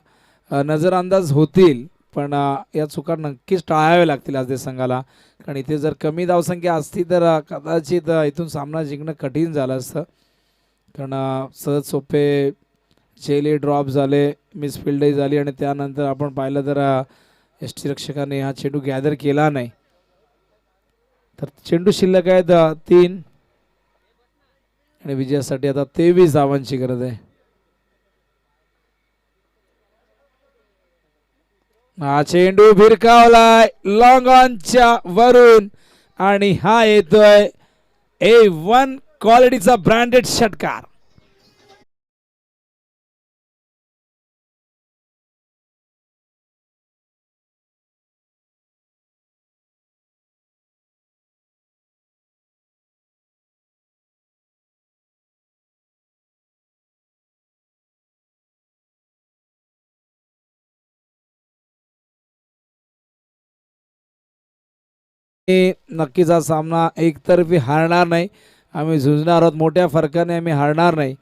नजरअंदाज होतील. पण या चुका नक्कीच टाळाव्या लागतील आज देश संघाला, कारण इथे जर कमी धावसंख्या असती तर कदाचित इथून सामना जिंकणं कठीण झालं असतं. कारण सहज सोपे चेले ड्रॉप झाले, मिसफिल्डही झाली आणि त्यानंतर आपण पाहिलं तर यष्टीरक्षकाने हा चेंडू गॅदर केला नाही. तर चेंडू शिल्लक आहेत 3 आणि विजयासाठी आता 23 धावांची गरज आहे. हा चेंडू भिरकावलाय लॉंग ऑनच्या वरून आणि हा येतोय A1 क्वालिटीचा ब्रँडेड षटकार. नक्कीच हा सामना एकतर्फी हारणार नाही आम्ही झुंजणार आहोत, मोठ्या फरकाने आम्ही हारणार नाही.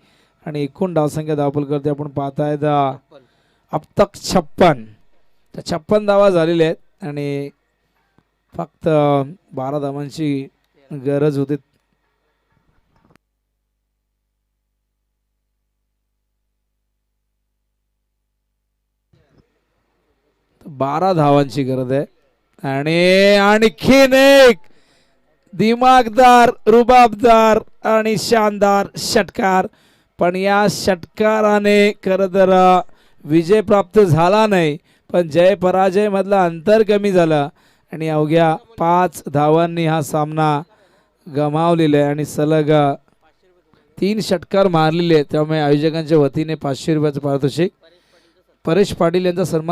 आणि एकूण धावसंख्या धावपल करते आपण पाहतायत अब तक 56 धावा झालेल्या आहेत आणि फक्त 12 धावांची गरज होती. 12 धावांची गरज आहे. आणि आणखीन एक दिमागदार, रुबाबदार आणि शानदार षटकार. पण या षटकाराने खरं तर विजय प्राप्त झाला नाही, पण जय पराजय मधला अंतर कमी झालं आणि अवघ्या 5 धावांनी हा सामना गमावलेला आहे. आणि सलग 3 षटकार मारलेले आहेत, त्यामुळे आयोजकांच्या वतीने 500 रुपयाचं पारितोषिक. परेश पाटील यांचा सन्मान